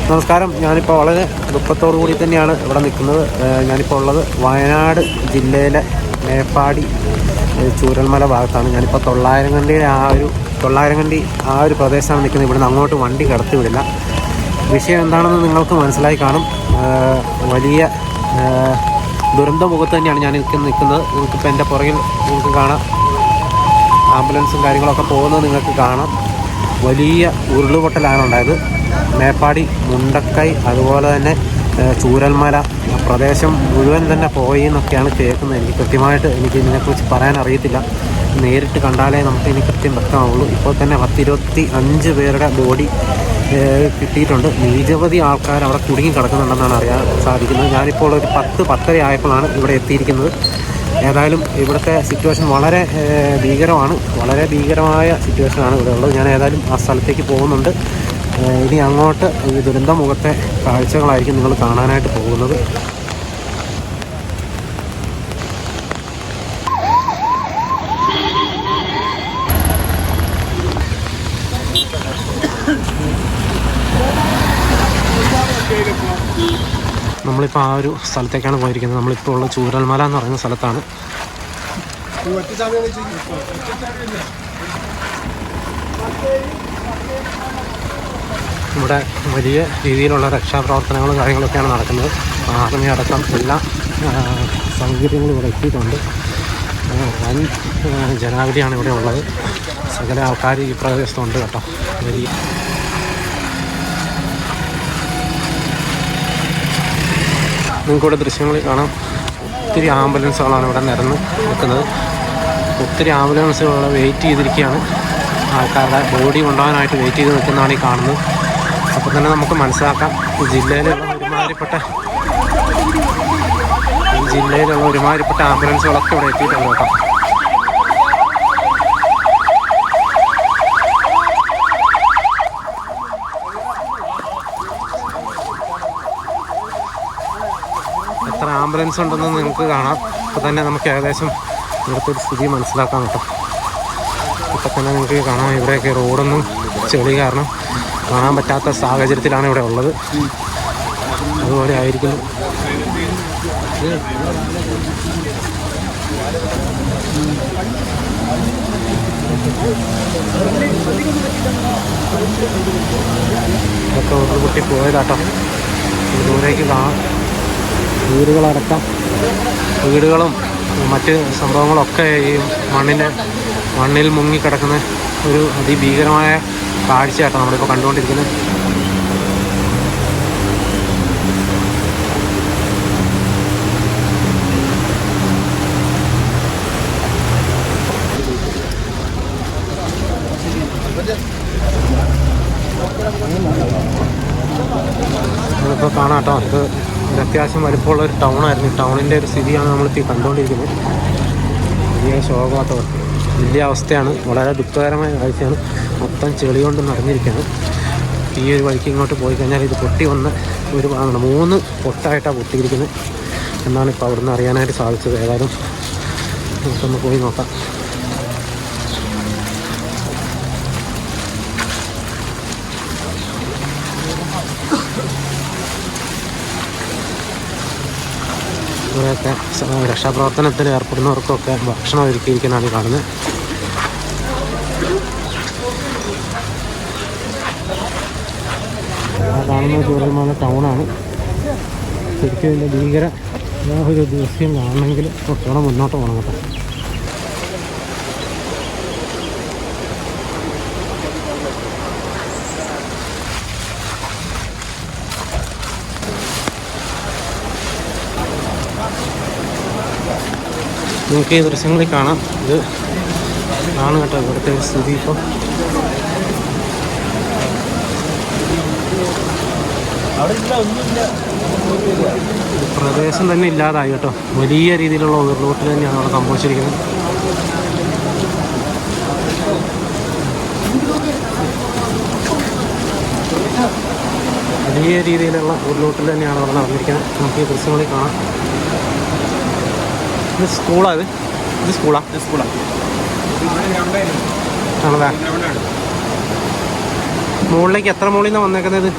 നമസ്കാരം. ഞാനിപ്പോൾ വളരെ ദുഃഖത്തോടു കൂടി തന്നെയാണ് ഇവിടെ നിൽക്കുന്നത്. ഞാനിപ്പോൾ ഉള്ളത് വയനാട് ജില്ലയിലെ മേപ്പാടി ചൂരൽമല ഭാഗത്താണ്. ഞാനിപ്പോൾ തൊള്ളായിരങ്കണ്ടി ആ ഒരു പ്രദേശത്താണ് നിൽക്കുന്നത്. ഇവിടുന്ന് അങ്ങോട്ട് വണ്ടി കടത്തി വിടില്ല. വിഷയം എന്താണെന്ന് നിങ്ങൾക്ക് മനസ്സിലായി കാണും. വലിയ ദുരന്തമുഖത്ത് തന്നെയാണ് ഞാൻ നിൽക്കുന്നത്. നിങ്ങൾക്കിപ്പോൾ എൻ്റെ പുറകിൽ നിങ്ങൾക്ക് കാണാം, ആംബുലൻസും കാര്യങ്ങളൊക്കെ പോകുന്നത് നിങ്ങൾക്ക് കാണാം. വലിയ ഉരുളുപൊട്ടലാണ് ഉണ്ടായത്. മേപ്പാടി, മുണ്ടക്കൈ, അതുപോലെ തന്നെ ചൂരൽമല പ്രദേശം മുഴുവൻ തന്നെ പോയി എന്നൊക്കെയാണ് കേൾക്കുന്നത്. എനിക്ക് കൃത്യമായിട്ട് ഇതിനെക്കുറിച്ച് പറയാൻ അറിയത്തില്ല. നേരിട്ട് കണ്ടാലേ നമുക്ക് ഇനി കൃത്യം വ്യക്തമാവുള്ളൂ. ഇപ്പോൾ തന്നെ 10-25 പേരുടെ ബോഡി കിട്ടിയിട്ടുണ്ട്. നിരവധി ആൾക്കാർ അവിടെ കുടുങ്ങി കിടക്കുന്നുണ്ടെന്നാണ് അറിയാൻ സാധിക്കുന്നത്. ഞാനിപ്പോൾ ഒരു 10-10:30 ആയപ്പോഴാണ് ഇവിടെ എത്തിയിരിക്കുന്നത്. ഏതായാലും ഇവിടുത്തെ സിറ്റുവേഷൻ വളരെ ഭീകരമാണ്. വളരെ ഭീകരമായ സിറ്റുവേഷനാണ് ഇവിടെ ഉള്ളത്. ഞാൻ ഏതായാലും ആ സ്ഥലത്തേക്ക് പോകുന്നുണ്ട്. ഇനി അങ്ങോട്ട് ഈ ദുരന്തമുഖത്തെ കാഴ്ചകളായിരിക്കും നിങ്ങൾ കാണാനായിട്ട് പോകുന്നത്. നമ്മളിപ്പോൾ ആ ഒരു സ്ഥലത്തേക്കാണ് പോയിരിക്കുന്നത്. നമ്മളിപ്പോൾ ഉള്ള ചൂരൽമല എന്ന് പറയുന്ന സ്ഥലത്താണ്. ഇവിടെ വലിയ രീതിയിലുള്ള രക്ഷാപ്രവർത്തനങ്ങളും കാര്യങ്ങളൊക്കെയാണ് നടക്കുന്നത്. ആർമി അടക്കം എല്ലാ സൗകര്യങ്ങളും ഇവിടെ എത്തിയിട്ടുണ്ട്. വൻ ജനാവലിയാണ് ഇവിടെ ഉള്ളത്. സകല ആൾക്കാർ ഈ പ്രദേശത്തുണ്ട് കേട്ടോ. വലിയ നിങ്ങൾക്കിവിടെ ദൃശ്യങ്ങളിൽ കാണാം. ഒത്തിരി ആംബുലൻസുകളാണ് ഇവിടെ നിരന്ന് നിൽക്കുന്നത്. ഒത്തിരി ആംബുലൻസുകൾ വെയിറ്റ് ചെയ്തിരിക്കുകയാണ്. ആൾക്കാരുടെ ബോഡി കൊണ്ടുപോകാനായിട്ട് വെയിറ്റ് ചെയ്ത് നിൽക്കുന്നതാണ് ഈ കാണുന്നത്. അപ്പോൾ തന്നെ നമുക്ക് മനസ്സിലാക്കാം ഈ ജില്ലയിലുള്ള ഒരുമാതിരിപ്പെട്ട ആംബുലൻസുകളൊക്കെ ഇവിടെ എത്തിയിട്ടുണ്ട് കേട്ടോ. എത്ര ആംബുലൻസ് ഉണ്ടെന്ന് നിങ്ങൾക്ക് കാണാം. അപ്പോൾ തന്നെ നമുക്ക് ഏകദേശം ഇവിടുത്തെ ഒരു സ്ഥിതി മനസ്സിലാക്കാം കേട്ടോ. ഇപ്പം തന്നെ നിങ്ങൾക്ക് കാണാം, ഇവിടെയൊക്കെ റോഡൊന്നും ചെളി കാരണം കാണാൻ പറ്റാത്ത സാഹചര്യത്തിലാണ് ഇവിടെ ഉള്ളത്. അതുപോലെ ആയിരിക്കുന്നു. ഇതൊക്കെ ഒരു കുട്ടി പോയതാട്ടോ. ദൂരേക്ക് കാണാം വീടുകളും മറ്റ് സംഭവങ്ങളൊക്കെ ഈ മണ്ണിൽ മുങ്ങിക്കിടക്കുന്ന ഒരു അതിഭീകരമായ കാഴ്ചയാട്ടോ നമ്മളിപ്പോൾ കണ്ടുകൊണ്ടിരിക്കുന്നത്. നമ്മളിപ്പോൾ കാണാം കേട്ടോ. ഇത് അത്യാവശ്യം വലിപ്പമുള്ള ഒരു ടൗണായിരുന്നു. ഈ ടൗണിൻ്റെ ഒരു സ്ഥിതിയാണ് നമ്മളിപ്പോൾ ഈ കണ്ടുകൊണ്ടിരിക്കുന്നത്. വലിയ ശോകമാട്ടോ, വലിയ അവസ്ഥയാണ്. വളരെ ദുഃഖകരമായ കാഴ്ചയാണ്. മൊത്തം ചെളി കൊണ്ട് നിറഞ്ഞിരിക്കുകയാണ്. ഈ ഒരു വഴിക്ക് ഇങ്ങോട്ട് പോയി കഴിഞ്ഞാൽ ഇത് പൊട്ടി വന്ന് ഒരു ഭാഗമാണ് 3 പൊട്ടായിട്ടാണ് പൊട്ടിയിരിക്കുന്നത് എന്നാണ് ഇപ്പോൾ അവിടുന്ന് അറിയാനായിട്ട് സാധിച്ചത്. ഏതായാലും നമുക്കൊന്ന് പോയി നോക്കാം. ഇവിടെയൊക്കെ രക്ഷാപ്രവർത്തനത്തിൽ ഏർപ്പെടുന്നവർക്കൊക്കെ ഭക്ഷണം ഒരുക്കിയിരിക്കുന്നതാണ് കാണുന്നത്. കാണുന്ന ചൂരൽമല ടൗണാണ്. ശരിക്കും ഇതിൻ്റെ ഭീകര ഒരു ദൃശ്യം കാണണമെങ്കിൽ കുറച്ചുകൂടെ മുന്നോട്ട് പോകണം കേട്ടോ. നിങ്ങൾക്ക് ഈ ദൃശ്യങ്ങളിൽ കാണാം. ഇത് ആണ് കേട്ടോ ഇവിടുത്തെ സ്ഥിതി. ഇപ്പോൾ പ്രദേശം തന്നെ ഇല്ലാതായി കേട്ടോ. വലിയ രീതിയിലുള്ള ഉരുൾപൊട്ടൽ തന്നെയാണ് അവിടെ സംഭവിച്ചിരിക്കുന്നത്. വലിയ രീതിയിലുള്ള ഉരുൾപൊട്ടൽ തന്നെയാണ് അവിടെ നടന്നിരിക്കുന്നത്. നമുക്ക് ഈ ദൃശ്യങ്ങളിൽ കാണാം. ഇത് സ്കൂളാണ്. ഇത് സ്കൂളാണല്ലേ? മുകളിലേക്ക് എത്ര മുകളിൽ നിന്നാണ് വന്നേക്കുന്നത്?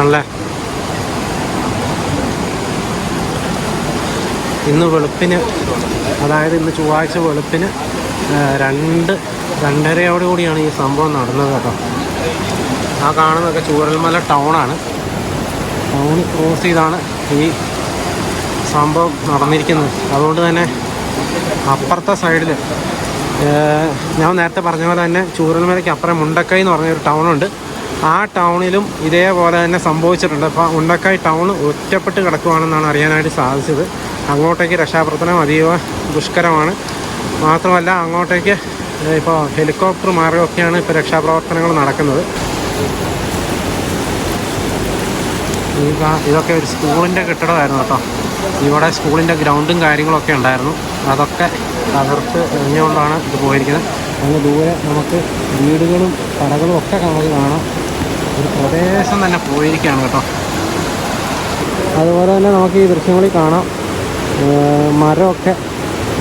ആണല്ലേ. ഇന്ന് വെളുപ്പിന്, അതായത് ഇന്ന് ചൊവ്വാഴ്ച വെളുപ്പിന് 2:30 ഈ സംഭവം നടന്നത് കേട്ടോ. ആ കാണുന്നതൊക്കെ ചൂരൽമല ടൗണാണ്. ടൗൺ ക്രോസ് ചെയ്താണ് ഈ സംഭവം നടന്നിരിക്കുന്നത്. അതുകൊണ്ട് തന്നെ അപ്പുറത്തെ സൈഡിൽ ഞാൻ നേരത്തെ പറഞ്ഞ പോലെ തന്നെ ചൂരൽമലയ്ക്ക് അപ്പുറം മുണ്ടക്കൈ എന്ന് പറഞ്ഞൊരു ടൗണുണ്ട്. ആ ടൗണിലും ഇതേപോലെ തന്നെ സംഭവിച്ചിട്ടുണ്ട്. അപ്പോൾ മുണ്ടക്കൈ ടൗൺ ഒറ്റപ്പെട്ട് കിടക്കുകയാണെന്നാണ് അറിയാനായിട്ട് സാധിച്ചത്. അങ്ങോട്ടേക്ക് രക്ഷാപ്രവർത്തനം അതീവ ദുഷ്കരമാണ്. മാത്രമല്ല അങ്ങോട്ടേക്ക് ഇപ്പോൾ ഹെലികോപ്റ്റർ മാർഗമൊക്കെയാണ് ഇപ്പോൾ രക്ഷാപ്രവർത്തനങ്ങൾ നടക്കുന്നത്. ഇതൊക്കെ ഒരു സ്കൂളിൻ്റെ കെട്ടിടമായിരുന്നു കേട്ടോ. ഇവിടെ സ്കൂളിൻ്റെ ഗ്രൗണ്ടും കാര്യങ്ങളൊക്കെ ഉണ്ടായിരുന്നു. അതൊക്കെ തകർത്ത് എറിഞ്ഞുകൊണ്ടാണ് ഇത് പോയിരിക്കുന്നത്. അങ്ങ് ദൂരെ നമുക്ക് വീടുകളും കടകളും ഒക്കെ നമുക്ക് കാണാം. ഒരു പ്രദേശം തന്നെ പോയിരിക്കുകയാണ് കേട്ടോ. അതുപോലെ തന്നെ നമുക്ക് ഈ ദൃശ്യങ്ങളിൽ കാണാം മരമൊക്കെ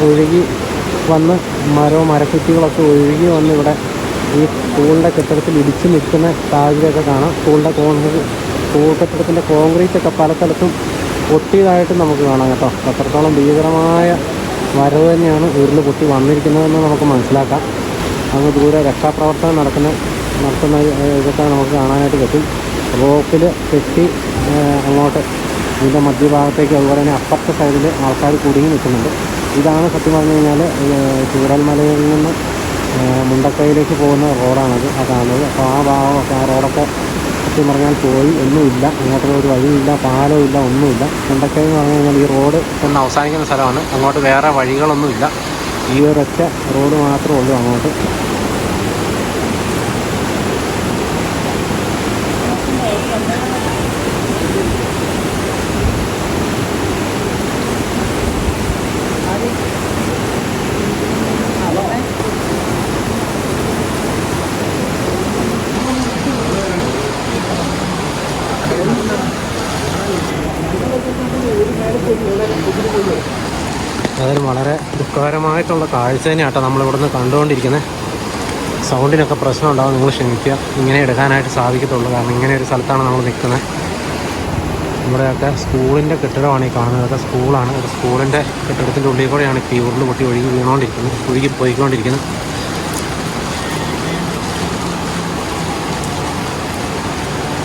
ഒഴുകി വന്ന്, മരക്കുറ്റികളൊക്കെ ഒഴുകി വന്ന് ഇവിടെ ഈ സ്കൂളിൻ്റെ കെട്ടിടത്തിൽ ഇടിച്ച് നിൽക്കുന്ന സാഹചര്യമൊക്കെ കാണാം. സ്കൂൾ കെട്ടിടത്തിൻ്റെ കോൺക്രീറ്റ് ഒക്കെ പല സ്ഥലത്തും പൊട്ടിയതായിട്ടും നമുക്ക് കാണാം കേട്ടോ. അത്രത്തോളം ഭീകരമായ വരവ് തന്നെയാണ് ഉരുള് പൊട്ടി വന്നിരിക്കുന്നതെന്ന് നമുക്ക് മനസ്സിലാക്കാം. അങ്ങ് ദൂരെ രക്ഷാപ്രവർത്തനം നടത്തുന്ന ഇതൊക്കെ നമുക്ക് കാണാനായിട്ട് പറ്റും. റോപ്പിൽ കെട്ടി അങ്ങോട്ട് ഇതിൻ്റെ മധ്യഭാഗത്തേക്ക്, അതുപോലെ തന്നെ അപ്പുറത്തെ സൈഡിൽ ആൾക്കാർ കുടുങ്ങി നിൽക്കുന്നുണ്ട്. ഇതാണ് സത്യം പറഞ്ഞു കഴിഞ്ഞാൽ ചൂരൽമലയിൽ നിന്ന് മുണ്ടക്കൈയിലേക്ക് പോകുന്ന റോഡാണത് ആ കാണുന്നത്. അപ്പോൾ ആ ഭാഗമൊക്കെ, ആ റോഡൊക്കെ സത്യം പറഞ്ഞാൽ പോയി, ഒന്നുമില്ല. അങ്ങോട്ടുള്ള ഒരു വഴിയില്ല, പാലവും ഇല്ല, ഒന്നുമില്ല. മുണ്ടക്കൈ എന്ന് പറഞ്ഞു കഴിഞ്ഞാൽ ഈ റോഡ് ഒന്ന് അവസാനിക്കുന്ന സ്ഥലമാണ്. അങ്ങോട്ട് വേറെ വഴികളൊന്നുമില്ല. ഈ ഒരൊറ്റ റോഡ് മാത്രമേ ഉള്ളൂ അങ്ങോട്ട്. അതൊരു വളരെ ദുഃഖകരമായിട്ടുള്ള കാഴ്ച തന്നെയാട്ടോ നമ്മളിവിടുന്ന് കണ്ടുകൊണ്ടിരിക്കുന്നത്. സൗണ്ടിനൊക്കെ പ്രശ്നം ഉണ്ടാകും, നിങ്ങൾ ക്ഷമിക്കുക. ഇങ്ങനെ എടുക്കാനായിട്ട് സാധിക്കത്തുള്ളൂ, കാരണം ഇങ്ങനെ ഒരു സ്ഥലത്താണ് നമ്മൾ നിൽക്കുന്നത്. ഇവിടെയൊക്കെ സ്കൂളിൻ്റെ കെട്ടിടമാണ് ഈ കാണുന്നത്. അതൊക്കെ സ്കൂളാണ്. ഒരു സ്കൂളിൻ്റെ കെട്ടിടത്തിൻ്റെ ഉള്ളിൽ കൂടെയാണ് ഇപ്പോൾ ഈ ഉരുള് പൊട്ടി ഒഴുകി പോയിക്കൊണ്ടിരിക്കുന്നത്.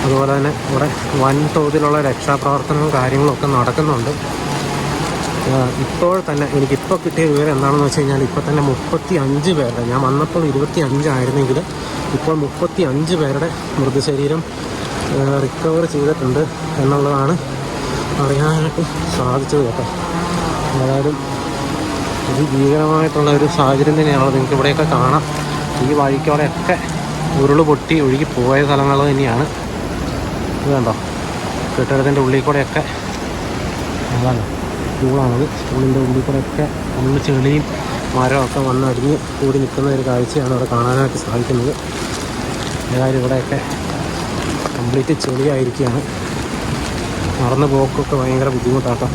അതുപോലെ തന്നെ ഇവിടെ വൻതോതിലുള്ള രക്ഷാപ്രവർത്തനവും കാര്യങ്ങളൊക്കെ നടക്കുന്നുണ്ട്. ഇപ്പോൾ തന്നെ എനിക്കിപ്പോൾ കിട്ടിയ വിവരം എന്താണെന്ന് വെച്ച് കഴിഞ്ഞാൽ, ഇപ്പോൾ തന്നെ 35 പേരുടെ, ഞാൻ വന്നപ്പോൾ 25 ആയിരുന്നെങ്കിൽ ഇപ്പോൾ 35 പേരുടെ മൃതശരീരം റിക്കവർ ചെയ്തിട്ടുണ്ട് എന്നുള്ളതാണ് അറിയാനായിട്ട് സാധിച്ചത് കേട്ടോ. ഏതായാലും ഇത് ഭീകരമായിട്ടുള്ള ഒരു സാഹചര്യം തന്നെയാണ്. നിങ്ങൾക്ക് ഇവിടെയൊക്കെ കാണാം. ഈ വഴിക്കോടെയൊക്കെ ഉരുള് പൊട്ടി ഒഴുകി പോയ സ്ഥലങ്ങൾ തന്നെയാണ്. ഇത് കണ്ടോ, കെട്ടിടത്തിൻ്റെ ഉള്ളിൽ കൂടെയൊക്കെ, അതാണ് സ്കൂളാണത്. സ്കൂളിൻ്റെ ഉള്ളിൽ കൂടെയൊക്കെ ഒന്ന് ചെളിയും മരമൊക്കെ വന്നടിഞ്ഞ് കൂടി നിൽക്കുന്ന ഒരു കാഴ്ചയാണ് അവിടെ കാണാനായിട്ട് സാധിക്കുന്നത്. ഏതായാലും ഇവിടെയൊക്കെ കംപ്ലീറ്റ് ചെളിയായിരിക്കുകയാണ്. നടന്നു പോക്കൊക്കെ ഭയങ്കര ബുദ്ധിമുട്ടാട്ടോ.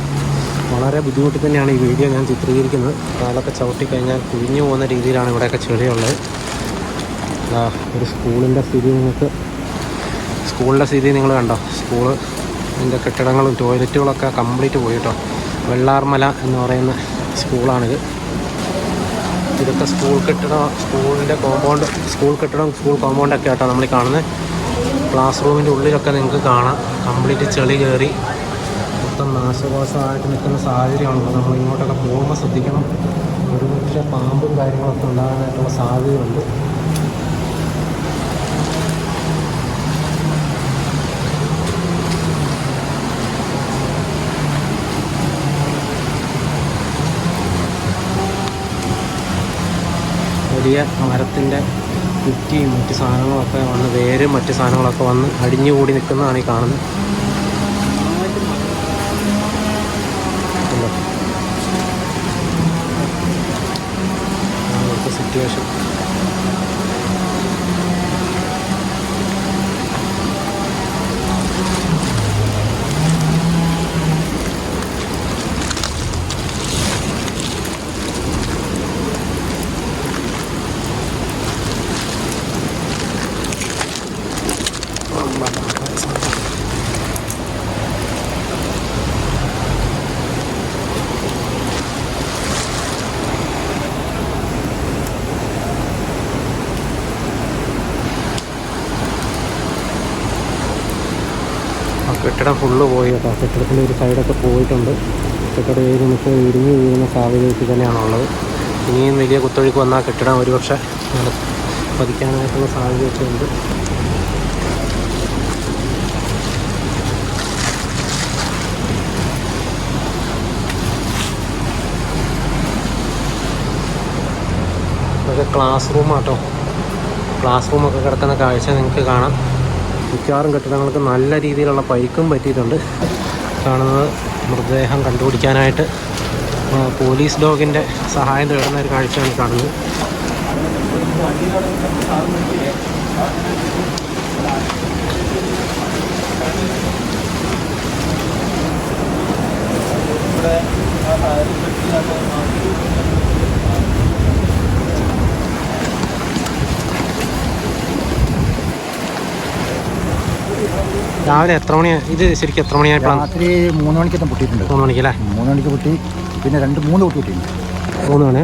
വളരെ ബുദ്ധിമുട്ടി തന്നെയാണ് ഈ വീഡിയോ ഞാൻ ചിത്രീകരിക്കുന്നത്. കാലൊക്കെ ചവിട്ടിക്കഴിഞ്ഞാൽ കുഴിഞ്ഞു പോകുന്ന രീതിയിലാണ് ഇവിടെയൊക്കെ ചെളിയുള്ളത്. ഒരു സ്കൂളിൻ്റെ സ്ഥിതി നിങ്ങൾ കണ്ടോ. സ്കൂളിൻ്റെ കെട്ടിടങ്ങളും ടോയ്ലറ്റുകളൊക്കെ കംപ്ലീറ്റ് പോയി കേട്ടോ. വെള്ളാർമല എന്ന് പറയുന്ന സ്കൂളാണിത്. ഇതൊക്കെ സ്കൂൾ കോമ്പൗണ്ടൊക്കെ ആട്ടോ നമ്മൾ കാണുന്നത്. ക്ലാസ് റൂമിൻ്റെ ഉള്ളിലൊക്കെ നിങ്ങൾക്ക് കാണാം കംപ്ലീറ്റ് ചെളി കയറി മൊത്തം നാശകോശമായിട്ട് നിൽക്കുന്ന സാഹചര്യമാണല്ലോ. നമ്മൾ ഇങ്ങോട്ടൊക്കെ പോകുമ്പോൾ ശ്രദ്ധിക്കണം. ഒരുപക്ഷെ പാമ്പും കാര്യങ്ങളൊക്കെ ഉണ്ടാകാനായിട്ടുള്ള സാധ്യതയുണ്ട്. വലിയ മരത്തിൻ്റെ കുറ്റിയും മറ്റ് സാധനങ്ങളൊക്കെ വന്ന്, വേരും മറ്റ് സാധനങ്ങളൊക്കെ വന്ന് അടിഞ്ഞുകൂടി നിൽക്കുന്നതാണ് ഈ കാണുന്നത്. അവിടുത്തെ സിറ്റുവേഷൻ. കെട്ടിടം ഫുള്ള് പോയി കേട്ടോ. കെട്ടിടത്തിൻ്റെ ഒരു സൈഡൊക്കെ പോയിട്ടുണ്ട്. കെട്ടിടം ഏത് നിമിഷം ഇടിഞ്ഞ് വീഴുന്ന സാഹചര്യത്തിൽ തന്നെയാണുള്ളത്. ഇനിയും വലിയ കുത്തൊഴുക്ക് വന്നാൽ കെട്ടിടം ഒരുപക്ഷെ പതിക്കാനായിട്ടുള്ള സാഹചര്യമൊക്കെ ഉണ്ട്. ഇതൊക്കെ ക്ലാസ് റൂമാട്ടോ. ക്ലാസ് റൂമൊക്കെ കിടക്കുന്ന കാഴ്ച നിങ്ങൾക്ക് കാണാം. മിക്കവാറും കെട്ടിടങ്ങൾക്ക് നല്ല രീതിയിലുള്ള പരിക്കും പറ്റിയിട്ടുണ്ട്. കാണുന്നത് മൃതദേഹം കണ്ടുപിടിക്കാനായിട്ട് പോലീസ് ഡോഗിൻ്റെ സഹായം തേടുന്ന ഒരു കാഴ്ചയാണ് കാണുന്നത്. രാവിലെ എത്ര മണിയാണ് ഇത് ശരിക്കും? എത്ര മണിയായപ്പോൾ? രാത്രി 3 മണിക്കെല്ലാം പൊട്ടിയിട്ടുണ്ട്. 3 മണിക്കല്ലേ? 3 മണിക്ക് പൊട്ടി. പിന്നെ 2-3 പൊട്ടി പൊട്ടിയിട്ടുണ്ട്. 3 മണി.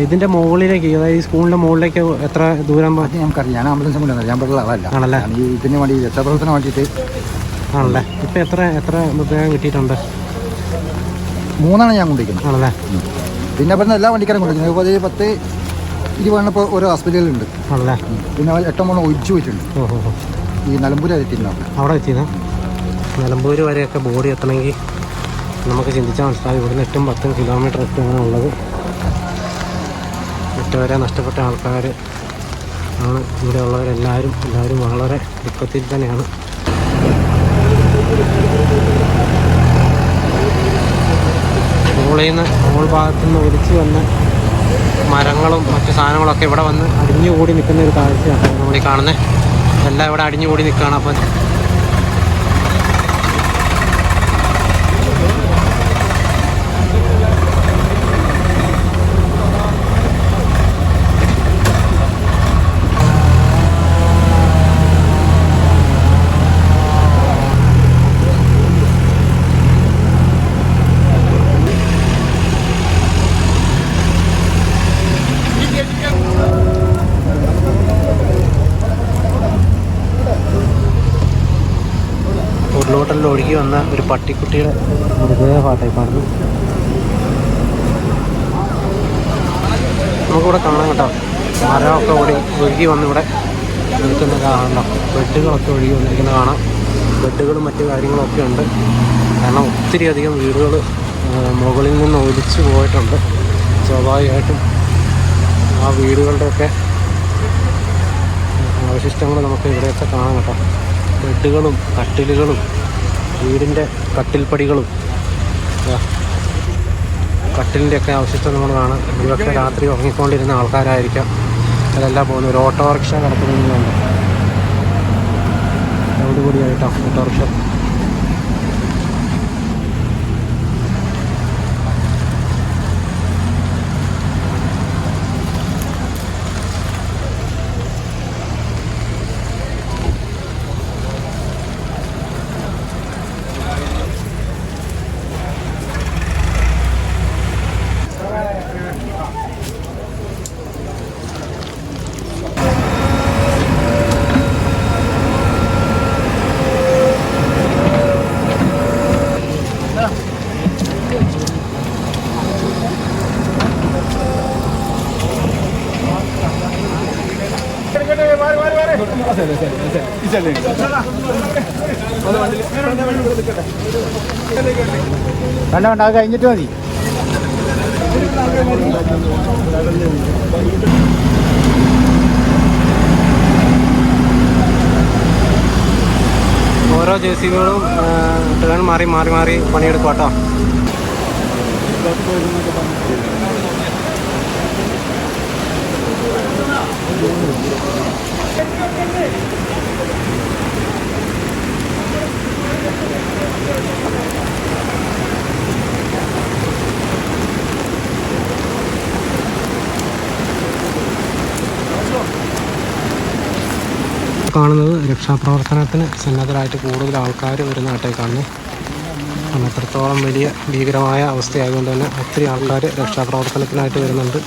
ഇതിൻ്റെ മുകളിലേക്ക്, അതായത് ഈ സ്കൂളിൻ്റെ മുകളിലേക്ക് എത്ര ദൂരം? അത് നമുക്കറിയാം. ഞാൻ ആംബുലൻസ് കൊണ്ടുവന്നത്. ഞാൻ പെടുള്ള ആളല്ല. ആണല്ലേ? ഇതിന് വേണ്ടി രക്ഷാപ്രവർത്തനം വേണ്ടിയിട്ട്. ആണല്ലേ? ഇപ്പം എത്ര മൃതദേഹം കിട്ടിയിട്ടുണ്ട്? 3 ഞാൻ കൊണ്ടിരിക്കുന്നത്. ആണല്ലേ? പിന്നെ ഇവിടുന്ന് എല്ലാ വണ്ടിക്കാരും കൊണ്ടിരിക്കുന്നത്. 10-20 ഇപ്പോൾ ഓരോ ഹോസ്പിറ്റലുകളുണ്ട്. ആണല്ലേ? പിന്നെ 8 ഒഴിച്ചു പോയിട്ടുണ്ട്. ഓഹോ. ഈ നിലമ്പൂർ എത്തിയിട്ടുണ്ടാവും. അവിടെ എത്തിയത് നിലമ്പൂർ വരെയൊക്കെ ബോഡി എത്തണമെങ്കിൽ നമുക്ക് ചിന്തിച്ചാൽ മനസ്സിലാവും. ഇവിടുന്ന് 8-10 കിലോമീറ്റർ ഒക്കെയാണ് ഉള്ളത്. 8 വരെ നഷ്ടപ്പെട്ട ആൾക്കാർ ആണ് ഇവിടെ ഉള്ളവരെല്ലാവരും. എല്ലാവരും വളരെ ദുഃഖത്തിൽ തന്നെയാണ്. മോൾ ഭാഗത്തു നിന്ന് ഒലിച്ചു വന്ന മരങ്ങളും മറ്റു സാധനങ്ങളൊക്കെ ഇവിടെ വന്ന് അടിഞ്ഞുകൂടി നിൽക്കുന്ന ഒരു കാഴ്ചയാണ് നമ്മൾ ഈ കാണുന്നത്. എല്ലാം ഇവിടെ അടിഞ്ഞുകൂടി നിൽക്കുകയാണ്. അപ്പം ഉരുളുപൊട്ടലിൽ ഒഴുകി വന്ന ഒരു പട്ടിക്കുട്ടിയുടെ മൃതദേഹമായിട്ടായി കാണുന്നു. നമുക്കിവിടെ കാണാം കേട്ടോ. മരമൊക്കെ ഒഴുകി വന്നിവിടെ നിൽക്കുന്നത് കാണാം. ബെഡുകളൊക്കെ ഒഴുകി വന്നിരിക്കുന്നത് കാണാം. ബെഡുകളും മറ്റു കാര്യങ്ങളൊക്കെ ഉണ്ട്. കാരണം ഒത്തിരി അധികം വീടുകൾ മുകളിൽ നിന്ന് ഒലിച്ചു പോയിട്ടുണ്ട്. സ്വാഭാവികമായിട്ടും ആ വീടുകളുടെയൊക്കെ അവശിഷ്ടങ്ങൾ നമുക്ക് ഇവിടെയൊക്കെ കാണാം കേട്ടോ. ബെഡുകളും കട്ടിലുകളും വീടിൻ്റെ കട്ടിൽപ്പടികളും കട്ടിലിൻ്റെയൊക്കെ അവശിഷ്ടം നമ്മൾ കാണാം. ഒരുപക്ഷെ രാത്രി ഉറങ്ങിക്കൊണ്ടിരുന്ന ആൾക്കാരായിരിക്കാം അതെല്ലാം പോകുന്നത്. ഒരു ഓട്ടോറിക്ഷ കിടക്കുന്നതുകൊണ്ട് കൂടിയായിട്ടാണ് ഓട്ടോറിക്ഷ. വേണ്ട അത് കഴിഞ്ഞിട്ട് മതി. ഓരോ ജെസിബികളും ടേൺ മാറി പണിയെടുക്കും കേട്ടോ. കാണുന്നത് രക്ഷാപ്രവർത്തനത്തിന് സന്നദ്ധരായിട്ട് കൂടുതൽ ആൾക്കാർ വരുന്നതായിട്ടായി കാണുന്നു. അത്രത്തോളം വലിയ ഭീകരമായ അവസ്ഥയായതുകൊണ്ട് തന്നെ ഒത്തിരി ആൾക്കാർ രക്ഷാപ്രവർത്തനത്തിനായിട്ട് വരുന്നുണ്ട്.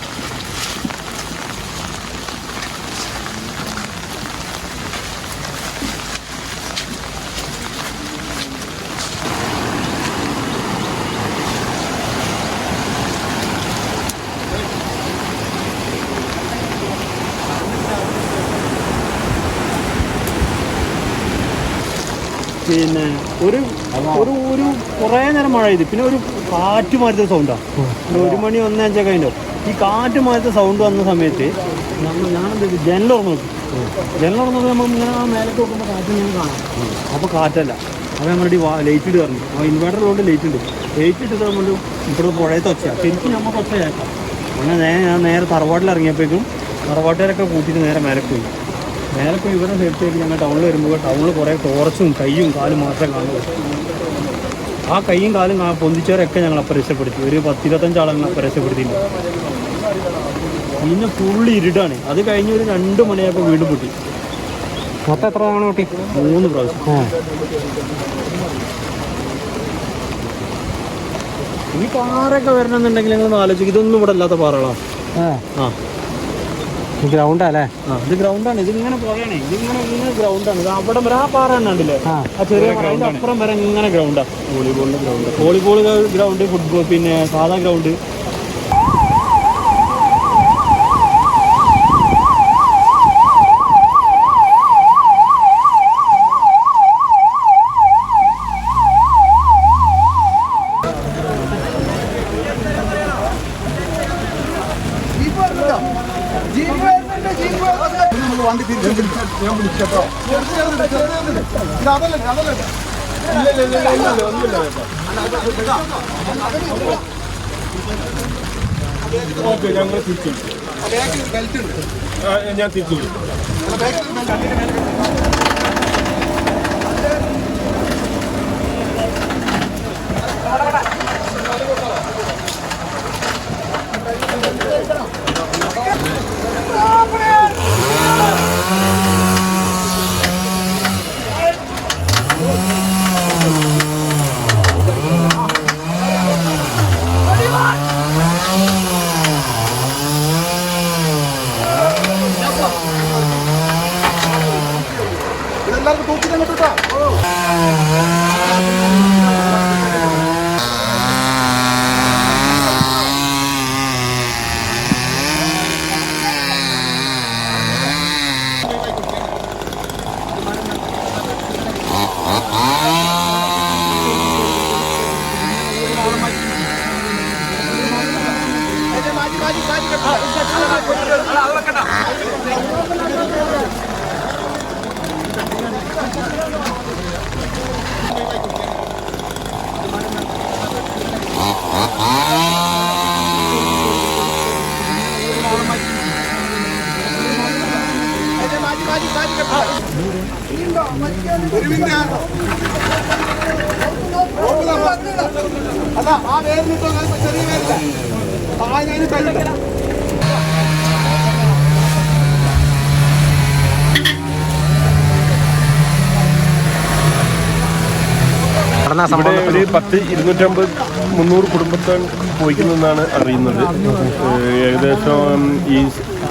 പിന്നെ ഒരു ഒരു ഒരു കുറേ നേരം മഴ ചെയ്ത് പിന്നെ ഒരു കാറ്റ് മാറ്റത്തെ സൗണ്ടാണ്. 1 മണി 1:05 കഴിഞ്ഞോ ഈ കാറ്റ് മാറ്റത്തെ സൗണ്ട് വന്ന സമയത്ത് ഞാനെന്ത് ചെയ്തു, ജനലുറന്ന് നോക്കി. ജനലുറന്നത് നമ്മൾ ഇങ്ങനെ ആ മേലേക്ക് നോക്കുമ്പോൾ കാറ്റ് ഇങ്ങനെ കാണാം. അപ്പോൾ കാറ്റല്ല, അപ്പോൾ നമ്മളുടെ ലൈറ്റ് ഇട്ട് പറഞ്ഞു. ആ ഇൻവേർട്ടറിലോട്ട് ലൈറ്റ് ഉണ്ട്. ലൈറ്റ് ഇട്ടിട്ട് നമ്മൾ ഇവിടെ പുഴയത്തെ ഒച്ചയാണ്. ശരിക്കും നമുക്ക് ഒച്ച കേൾക്കാം. അങ്ങനെ ഞാൻ നേരെ തറവാട്ടിൽ ഇറങ്ങിയപ്പോഴേക്കും തറവാട്ടുകാരൊക്കെ കൂട്ടിയിട്ട് നേരെ മേലെ പോയി. മേലെ പോയി ഇവിടെ സൈഡിലേക്ക് ഞങ്ങൾ ടൗണിൽ വരുമ്പോൾ ടൗണിൽ കുറേ ടോർച്ചും കയ്യും കാലും മാത്രമേ കാണുള്ളൂ. ആ കൈയും കാലും പൊന്തിച്ചവരൊക്കെ ഞങ്ങൾ അപ്പം രക്ഷപ്പെടുത്തി. ഒരു 10-25 ആളെ ഞങ്ങൾ അപ്പം രക്ഷപ്പെടുത്തിയിട്ടുണ്ട്. പിന്നെ ഫുള്ള് ഇരുടാണ്. അത് കഴിഞ്ഞ് ഒരു 2 മണിയായപ്പോൾ വീണ്ടും പൊട്ടി. മൊത്തം എത്ര തവണ പൊട്ടി? 3 പ്രാവശ്യം. ഈ പാറയൊക്കെ വരണമെന്നുണ്ടെങ്കിൽ നിങ്ങൾ ആലോചിക്കും, ഇതൊന്നും ഇവിടെ അല്ലാത്ത പാറകളാണ്. ആ ഗ്രൗണ്ടാ അല്ലേ? ആ ഇത് ഗ്രൗണ്ടാണ്. ഇതിങ്ങനെ പുഴയാണ്. ഇങ്ങനെ ഗ്രൗണ്ടാണ്. ഇത് അവിടെ വരെ ആ പാറ തന്നെ ഉണ്ടല്ലേ, ആ ചെറിയ ഗ്രൗണ്ട് അപ്പുറം വരെ ഇങ്ങനെ ഗ്രൗണ്ടാണ്. വോളിബോളിൻ്റെ ഗ്രൗണ്ട്, വോളിബോൾ ഗ്രൗണ്ട്, ഫുട്ബോൾ, പിന്നെ സാധാ ഗ്രൗണ്ട്. വണ്ടി തിരിച്ചു ഞാൻ വിളിച്ചോ. ഞങ്ങൾ തിരിച്ചു ഞാൻ തിരിച്ചു. എല്ലാവർക്കും തൂക്കി തന്നെ കേട്ടോ. അല്ല ആ വേദനിട്ടോ ചെറിയ വേദന അതിന് കഴിയില്ല. ഇവിടെ ഒരു 250-300 കുടുംബത്താണ് പോയിക്കുന്നതെന്നാണ് അറിയുന്നത്. ഏകദേശം ഈ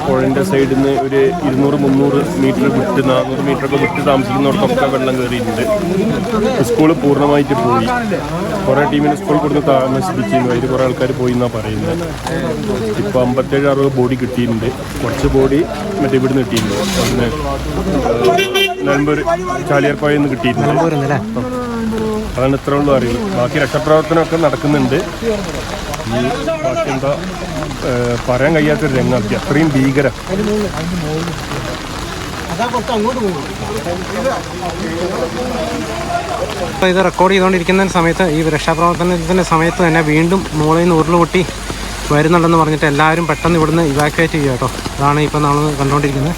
പുഴൻ്റെ സൈഡിൽ നിന്ന് ഒരു 200-300 മീറ്റർ വിട്ട് 400 മീറ്ററൊക്കെ വിട്ട് താമസിക്കുന്നവർക്കൊക്കെ വെള്ളം കയറിയിട്ടുണ്ട്. സ്കൂൾ പൂർണ്ണമായിട്ട് പോയി. കുറേ ടീമിന് സ്കൂൾ കൊടുത്ത് താമസിപ്പിച്ചിരുന്നു. അതിൽ കുറേ ആൾക്കാർ പോയി എന്നാണ് പറയുന്നത്. ഇപ്പോൾ 57-60 ബോഡി കിട്ടിയിട്ടുണ്ട്. കുറച്ച് ബോഡി മറ്റേ ഇവിടുന്ന് കിട്ടിയിട്ടുണ്ട്. ഒന്ന് നിലമ്പൂർ ചാലിയാർപ്പായിൽ നിന്ന് കിട്ടിയിട്ടുണ്ട്. അതാണ് ഇത്ര ഉള്ളൂ അറിയുള്ളൂ. ബാക്കി രക്ഷാപ്രവർത്തനമൊക്കെ നടക്കുന്നുണ്ട്. ഈ ബാക്കി എന്താ പറയാൻ കഴിയാത്തൊരു രംഗം, അത്രയും ഭീകരം. അപ്പോൾ ഇത് റെക്കോർഡ് ചെയ്തുകൊണ്ടിരിക്കുന്ന സമയത്ത്, ഈ രക്ഷാപ്രവർത്തനത്തിൻ്റെ സമയത്ത് തന്നെ വീണ്ടും മുകളിൽ നിന്ന് ഉരുളുപൊട്ടി വരുന്നുണ്ടെന്ന് പറഞ്ഞിട്ട് എല്ലാവരും പെട്ടെന്ന് ഇവിടുന്ന് ഇവാക്യുവേറ്റ് ചെയ്യുക കേട്ടോ. അതാണ് ഇപ്പോൾ നമ്മൾ കണ്ടുകൊണ്ടിരിക്കുന്നത്.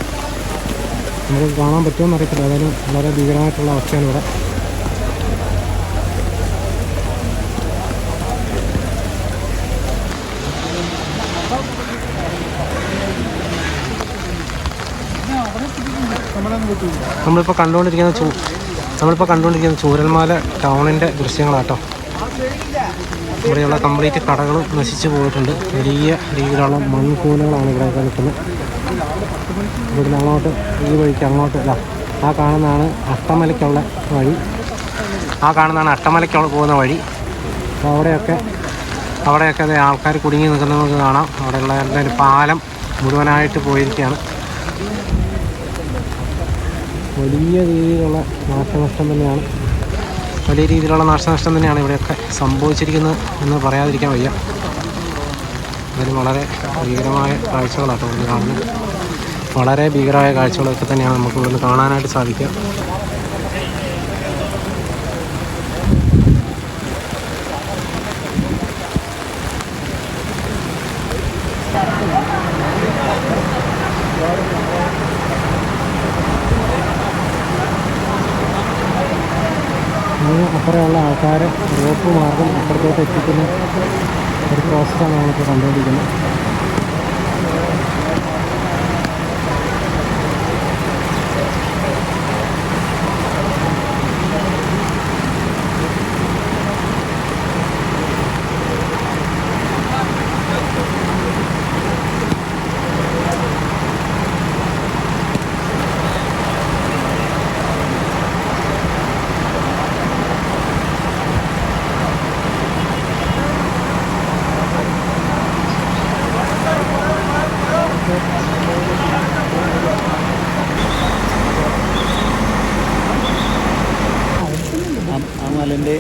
നമുക്ക് കാണാൻ പറ്റുമെന്ന് അറിയത്തില്ല. ഏതായാലും വളരെ ഭീകരമായിട്ടുള്ള അവസ്ഥയാണ് ഇവിടെ. നമ്മളിപ്പോൾ കണ്ടുകൊണ്ടിരിക്കുന്ന ചൂരൽമല ടൗണിൻ്റെ ദൃശ്യങ്ങളാട്ടോ. ഇവിടെയുള്ള കംപ്ലീറ്റ് കടകളും നശിച്ചു പോയിട്ടുണ്ട്. വലിയ രീതിയിലുള്ള മൺകൂനകളാണ് ഇവിടെയൊക്കെ നിൽക്കുന്നത്. ഇവിടുന്ന് അങ്ങോട്ട് ഈ വഴിക്ക് അങ്ങോട്ട് ആ കാണുന്നതാണ് അട്ടമലയ്ക്കുള്ള വഴി. പോകുന്ന വഴി. അപ്പോൾ അവിടെയൊക്കെ അത് ആൾക്കാർ കുടുങ്ങി നിൽക്കുന്നത് നമുക്ക് കാണാം. അവിടെയുള്ള എല്ലാവരും പാലം മുഴുവനായിട്ട് പോയിരിക്കുകയാണ്. വലിയ രീതിയിലുള്ള നാശനഷ്ടം തന്നെയാണ് വലിയ രീതിയിലുള്ള നാശനഷ്ടം തന്നെയാണ് ഇവിടെയൊക്കെ സംഭവിച്ചിരിക്കുന്നത് എന്ന് പറയാതിരിക്കാൻ വയ്യ. അതിന് വളരെ ഭീകരമായ കാഴ്ചകളാട്ടോ ഇവിടെ കാണുന്നത്. വളരെ ഭീകരമായ കാഴ്ചകളൊക്കെ തന്നെയാണ് നമുക്ക് ഇവിടുന്ന് കാണാനായിട്ട് സാധിക്കുക. അപ്പുറമുള്ള ആൾക്കാരെ റോപ്പ് മാർഗം അപ്പുറത്തോട്ട് എത്തിക്കുന്ന ഒരു പ്രോസസ്സാണ് നമ്മളിപ്പോൾ കണ്ടുകൊണ്ടിരിക്കുന്നത്. മലൻ്റെ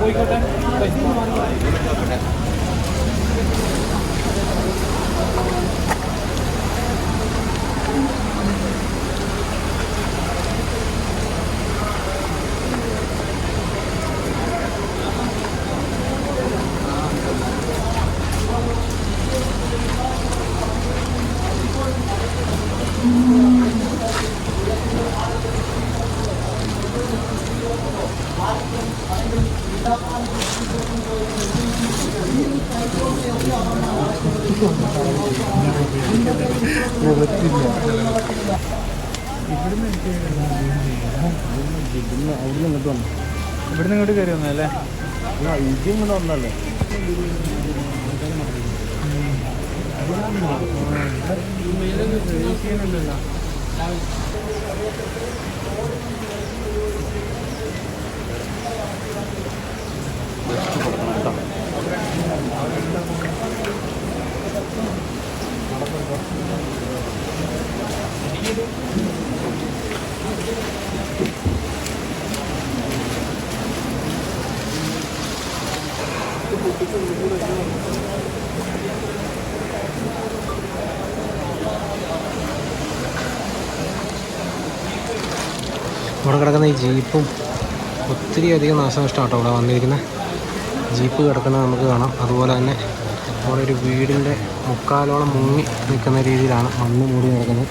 പോയിക്കോട്ടെ. ഇവിടുന്ന് ഇങ്ങോട്ട് കയറി വന്നല്ലേ? ഇതിങ്ങോട്ട് വന്നല്ലേ? ഇവിടെ കിടക്കുന്ന ഈ ജീപ്പും ഒത്തിരി അധികം നാശനഷ്ടമാട്ടോ ഇവിടെ വന്നിരിക്കുന്നത്. ജീപ്പ് കിടക്കുന്നത് നമുക്ക് കാണാം. അതുപോലെ തന്നെ അവിടെ ഒരു വീടിൻ്റെ മുക്കാലോളം മുങ്ങി നിൽക്കുന്ന രീതിയിലാണ് മണ്ണ് മൂടി കിടക്കുന്നത്.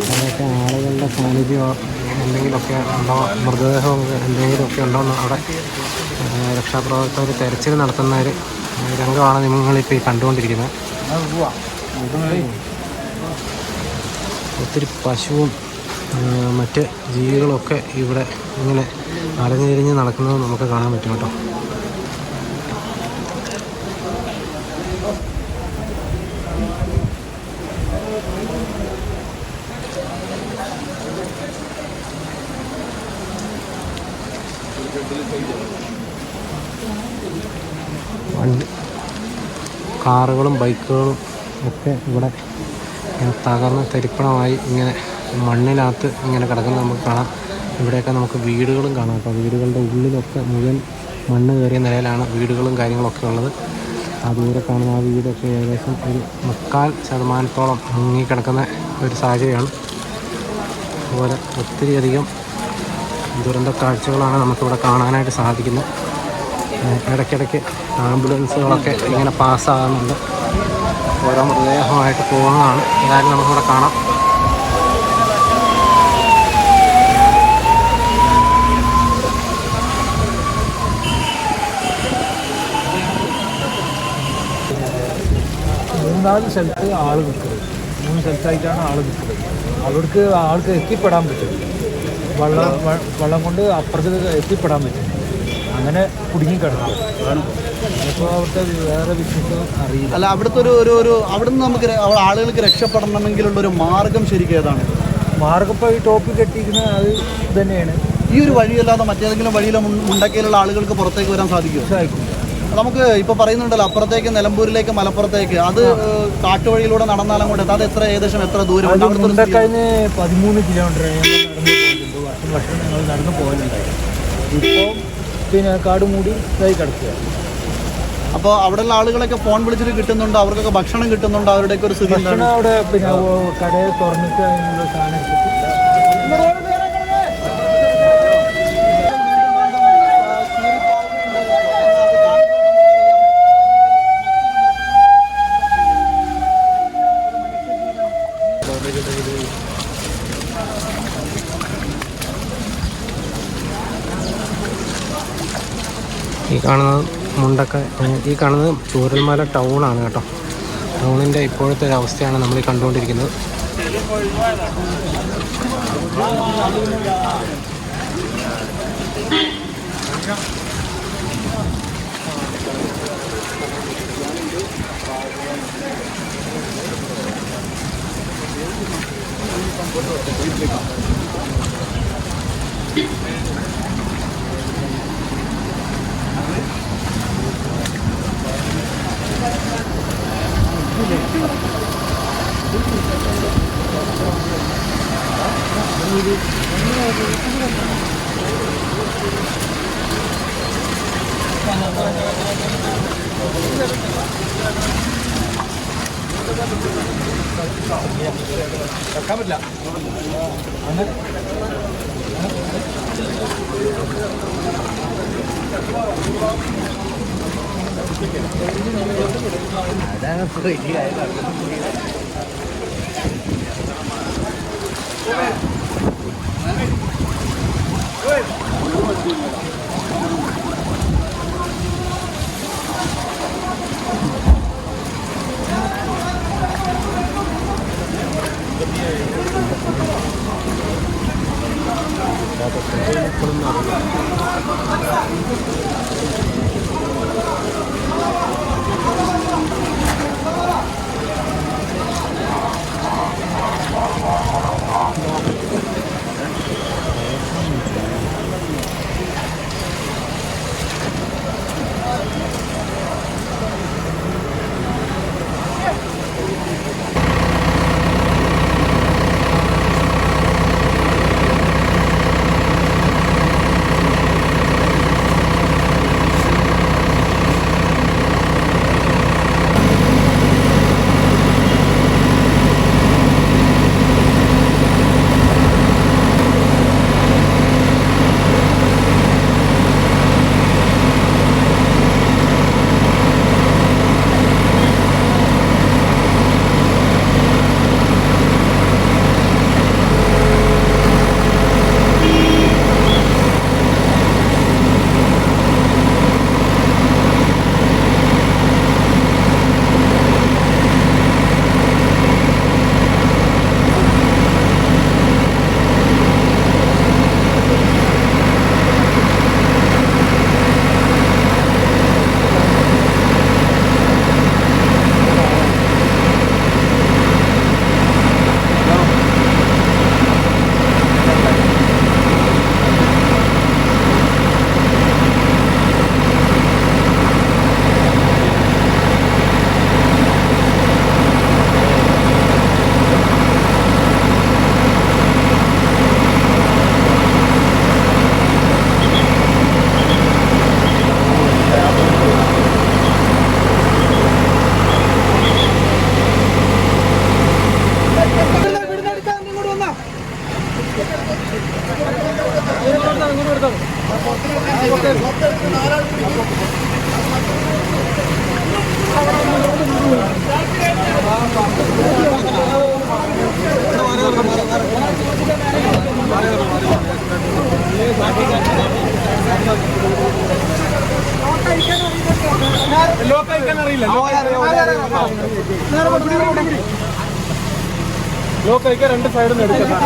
അവിടെയൊക്കെ ആളുകളുടെ സാന്നിധ്യമോ എന്തെങ്കിലുമൊക്കെ ഉണ്ടോ, മൃതദേഹമൊക്കെ എന്തെങ്കിലുമൊക്കെ ഉണ്ടോയെന്ന് അവിടെ രക്ഷാപ്രവർത്തകർ തെരച്ചിൽ നടത്തുന്ന ഒരു രംഗമാണ് നിങ്ങളിപ്പോൾ ഈ കണ്ടുകൊണ്ടിരിക്കുന്നത്. ഒത്തിരി പശുവും മറ്റ് ജീവികളൊക്കെ ഇവിടെ ഇങ്ങനെ അലഞ്ഞിരിഞ്ഞ് നടക്കുന്നത് നമുക്ക് കാണാൻ പറ്റും കേട്ടോ. കാറുകളും ബൈക്കുകളും ഒക്കെ ഇവിടെ തകർന്ന് തരിപ്പണമായി ഇങ്ങനെ മണ്ണിനകത്ത് ഇങ്ങനെ കിടക്കുന്നത് നമുക്ക് കാണാം. ഇവിടെയൊക്കെ നമുക്ക് വീടുകളും കാണാം കേട്ടോ. വീടുകളുടെ ഉള്ളിലൊക്കെ മുഴുവൻ മണ്ണ് കയറിയ നിലയിലാണ് വീടുകളും കാര്യങ്ങളൊക്കെ ഉള്ളത്. ആ ദൂരെ കാണുന്ന ആ വീടൊക്കെ ഏകദേശം ഒരു 3/4% മുങ്ങിക്കിടക്കുന്ന ഒരു സാഹചര്യമാണ്. അതുപോലെ ഒത്തിരിയധികം ദുരന്ത കാഴ്ചകളാണ് നമുക്കിവിടെ കാണാനായിട്ട് സാധിക്കുന്നത്. ഇടയ്ക്കിടയ്ക്ക് ആംബുലൻസുകളൊക്കെ ഇങ്ങനെ പാസ്സാകുന്നുണ്ട്. ഓരോ മൃതദേഹമായിട്ട് പോകുന്നതാണ് എന്തായാലും നമുക്കിവിടെ കാണാം. 4 സ്ഥലത്ത് ആൾ നിൽക്കുന്നത്, 3 സ്ഥലത്തായിട്ടാണ് ആൾ നിൽക്കുന്നത്. അവർക്ക് ആൾക്ക് എത്തിപ്പെടാൻ പറ്റും, വെള്ളം കൊണ്ട് അപ്പുറത്ത് എത്തിപ്പെടാൻ പറ്റും. അങ്ങനെ കുടുങ്ങിക്കിടക്കും. അപ്പോൾ അവിടുത്തെ വേറെ ബിസിനസ് അറിയില്ല. അല്ല, അവിടുത്തെ ഒരു അവിടുന്ന് നമുക്ക് ആളുകൾക്ക് രക്ഷപ്പെടണമെങ്കിലുള്ള ഒരു മാർഗം ശരിക്കും ഏതാണ്? മാർഗം ഇപ്പോൾ ഈ ടോപ്പ് കെട്ടിയിരിക്കുന്നത് അത് തന്നെയാണ്. ഈ ഒരു വഴിയല്ലാതെ മറ്റേതെങ്കിലും വഴിയിലെ മുണ്ടക്കയിലുള്ള ആളുകൾക്ക് പുറത്തേക്ക് വരാൻ സാധിക്കുമോ? സാധിക്കും. നമുക്ക് ഇപ്പോൾ പറയുന്നുണ്ടല്ലോ അപ്പുറത്തേക്ക് നിലമ്പൂരിലേക്ക് മലപ്പുറത്തേക്ക്, അത് കാട്ടുവഴിയിലൂടെ നടന്നാലും കൂടെ അത് ഏകദേശം എത്ര ദൂരം? മുണ്ടക്കയിന് 13 കിലോമീറ്റർ ഞങ്ങൾ നടന്നു പോകുന്നുണ്ട്. വർഷം ഞങ്ങൾ നടന്നു പോകലുണ്ടായി. ഇപ്പോൾ പിന്നെ കാട് മൂടി ഇതായി കിടക്കുക. അപ്പോൾ അവിടെയുള്ള ആളുകളൊക്കെ ഫോൺ വിളിച്ചിട്ട് കിട്ടുന്നുണ്ട്, അവർക്കൊക്കെ ഭക്ഷണം കിട്ടുന്നുണ്ട്, അവരുടെയൊക്കെ ഒരു സ്ഥിതി എന്താണ്? അവിടെ പിന്നെ കടയിൽ തുറന്നിട്ട് അതിനുള്ള സാധനം എടുത്തിട്ട് ഈ കാണുന്നത് മുണ്ടക്കൈ, ഈ കാണുന്നത് ചൂരൽമല ടൗണാണ് കേട്ടോ. ടൗണിൻ്റെ ഇപ്പോഴത്തെ ഒരു അവസ്ഥയാണ് നമ്മൾ ഈ കണ്ടുകൊണ്ടിരിക്കുന്നത്. രണ്ട് സൈഡിൽ നിന്ന് എടുക്കാം.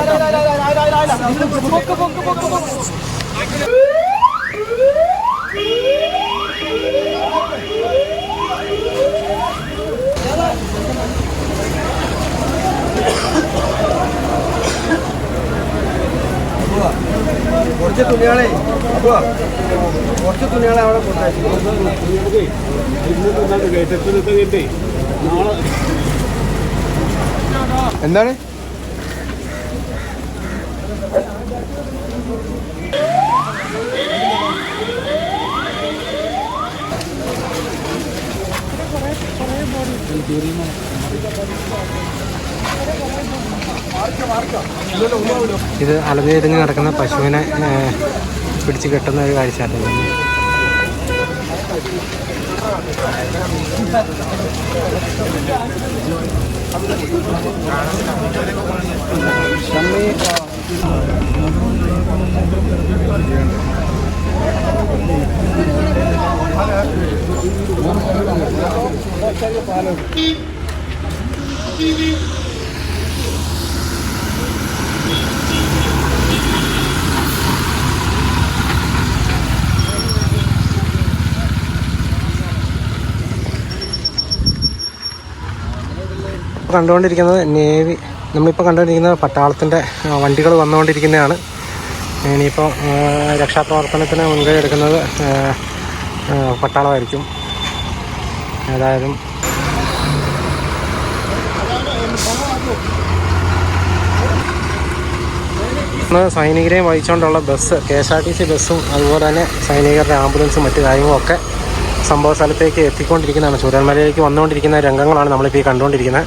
കുറച്ച് തുണികളെ അവിടെ കൊണ്ടുപോയി എന്താണ് ഇത് അലഞ്ഞിരിഞ്ഞ് നടക്കുന്ന പശുവിനെ പിടിച്ച് കെട്ടുന്ന ഒരു കാഴ്ചയാണ്. കണ്ടുകൊണ്ടിരിക്കുന്നത് നേവി, നമ്മളിപ്പോൾ കണ്ടുകൊണ്ടിരിക്കുന്നത് പട്ടാളത്തിൻ്റെ വണ്ടികൾ വന്നുകൊണ്ടിരിക്കുന്നതാണ്. ഇനിയിപ്പോൾ രക്ഷാപ്രവർത്തനത്തിന് മുൻകൈ എടുക്കുന്നത് പട്ടാളമായിരിക്കും. ഏതായാലും സൈനികരെയും വഹിച്ചുകൊണ്ടുള്ള ബസ്, KSRTC ബസ്സും അതുപോലെ തന്നെ സൈനികരുടെ ആംബുലൻസും മറ്റു കാര്യങ്ങളുമൊക്കെ സംഭവ സ്ഥലത്തേക്ക് എത്തിക്കൊണ്ടിരിക്കുന്നതാണ്. ചൂരൽമലയിലേക്ക് വന്നുകൊണ്ടിരിക്കുന്ന രംഗങ്ങളാണ് നമ്മളിപ്പോൾ ഈ കണ്ടുകൊണ്ടിരിക്കുന്നത്.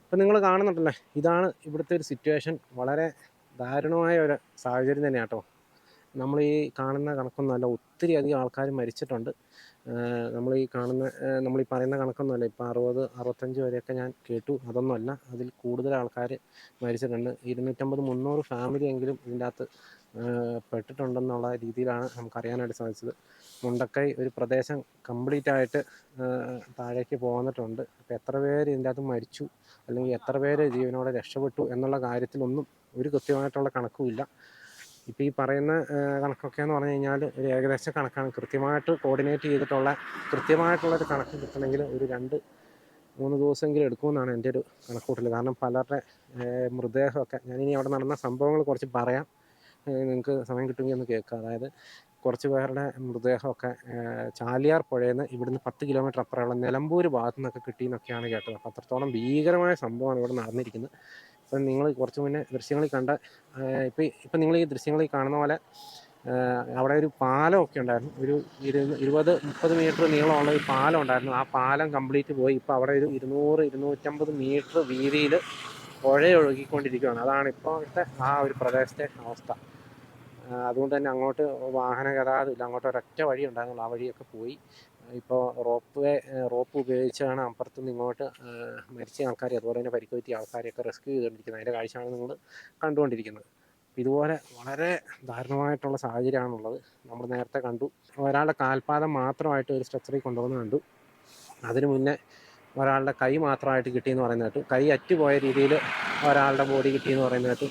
അപ്പം നിങ്ങൾ കാണുന്നുണ്ടല്ലേ, ഇതാണ് ഇവിടുത്തെ ഒരു സിറ്റുവേഷൻ. വളരെ ദാരുണമായ ഒരു സാഹചര്യം തന്നെയാണ് കേട്ടോ. നമ്മൾ ഈ കാണുന്ന കണക്കൊന്നുമല്ല, ഒത്തിരി അധികം ആൾക്കാർ മരിച്ചിട്ടുണ്ട്. നമ്മളീ പറയുന്ന കണക്കൊന്നുമല്ല. ഇപ്പോൾ 60-65 വരെയൊക്കെ ഞാൻ കേട്ടു. അതൊന്നുമല്ല, അതിൽ കൂടുതൽ ആൾക്കാർ മരിച്ചിട്ടുണ്ട്. 250-300 ഫാമിലിയെങ്കിലും ഇതിൻ്റെ അകത്ത് പെട്ടിട്ടുണ്ടെന്നുള്ള രീതിയിലാണ് നമുക്കറിയാനായിട്ട് സാധിച്ചത്. മുണ്ടക്കൈ ഒരു പ്രദേശം കംപ്ലീറ്റ് ആയിട്ട് താഴേക്ക് പോന്നിട്ടുണ്ട്. അപ്പോൾ എത്ര പേര് ഇതിൻ്റെ അകത്ത് മരിച്ചു അല്ലെങ്കിൽ എത്ര പേര് ജീവനോടെ രക്ഷപ്പെട്ടു എന്നുള്ള കാര്യത്തിലൊന്നും ഒരു കൃത്യമായിട്ടുള്ള കണക്കുമില്ല. ഇപ്പോൾ ഈ പറയുന്ന കണക്കൊക്കെ എന്ന് പറഞ്ഞു കഴിഞ്ഞാൽ ഒരു ഏകദേശ കണക്കാണ്. കൃത്യമായിട്ട് കോർഡിനേറ്റ് ചെയ്തിട്ടുള്ള കൃത്യമായിട്ടുള്ളൊരു കണക്ക് കിട്ടണമെങ്കിൽ ഒരു 2-3 ദിവസമെങ്കിലും എടുക്കുമെന്നാണ് എൻ്റെ ഒരു കണക്കൂട്ടൽ. കാരണം പലരുടെ മൃതദേഹമൊക്കെ, ഞാനിനി അവിടെ നടന്ന സംഭവങ്ങൾ കുറച്ച് പറയാം, നിങ്ങൾക്ക് സമയം കിട്ടുമെങ്കിൽ ഒന്ന് കേൾക്കുക. അതായത് കുറച്ച് പേരുടെ മൃതദേഹമൊക്കെ ചാലിയാർ പുഴയിൽ നിന്ന് ഇവിടുന്ന് 10 കിലോമീറ്റർ അപ്പുറമുള്ള നിലമ്പൂർ ഭാഗത്തു നിന്നൊക്കെ കിട്ടിയെന്നൊക്കെയാണ് കേട്ടത്. അപ്പോൾ അത്രത്തോളം ഭീകരമായ സംഭവമാണ് ഇവിടെ നടന്നിരിക്കുന്നത്. ഇപ്പം നിങ്ങൾ കുറച്ച് മുന്നേ ദൃശ്യങ്ങളിൽ കണ്ട ഇപ്പം നിങ്ങൾ ഈ ദൃശ്യങ്ങളിൽ കാണുന്ന പോലെ അവിടെ ഒരു പാലമൊക്കെ ഉണ്ടായിരുന്നു. ഒരു 20-30 മീറ്റർ നീളമുള്ള ഒരു പാലം ഉണ്ടായിരുന്നു. ആ പാലം കംപ്ലീറ്റ് പോയി. ഇപ്പോൾ അവിടെ ഒരു 200-250 മീറ്റർ വീതിയിൽ പുഴ ഒഴുകിക്കൊണ്ടിരിക്കുകയാണ്. അതാണ് ഇപ്പോഴത്തെ ആ ഒരു പ്രദേശത്തെ അവസ്ഥ. അതുകൊണ്ട് തന്നെ അങ്ങോട്ട് വാഹന ഗതാഗതം ഇല്ല. അങ്ങോട്ട് ഒരൊറ്റ വഴി ഉണ്ടായിരുന്നുള്ളൂ, ആ വഴിയൊക്കെ പോയി. ഇപ്പോൾ റോപ്പ് ഉപയോഗിച്ചാണ് അപ്പുറത്തുനിന്ന് ഇങ്ങോട്ട് മരിച്ച ആൾക്കാരെ അതുപോലെ തന്നെ പരിക്ക് പറ്റിയ ആൾക്കാരെയൊക്കെ റെസ്ക്യൂ ചെയ്തുകൊണ്ടിരിക്കുന്നത്. അതിൻ്റെ കാഴ്ചയാണ് നിങ്ങൾ കണ്ടുകൊണ്ടിരിക്കുന്നത്. ഇതുപോലെ വളരെ ദാരുണമായിട്ടുള്ള സാഹചര്യമാണുള്ളത്. നമ്മൾ നേരത്തെ കണ്ടു, ഒരാളുടെ കാൽപാദം മാത്രമായിട്ട് ഒരു സ്ട്രെച്ചറിൽ കൊണ്ടുവന്ന് കണ്ടു. അതിനു മുന്നേ ഒരാളുടെ കൈ മാത്രമായിട്ട് കിട്ടിയെന്ന് പറയുന്നത് കേട്ടു. കൈ അറ്റുപോയ രീതിയിൽ ഒരാളുടെ ബോഡി കിട്ടിയെന്ന് പറയുന്നത് കേട്ടു.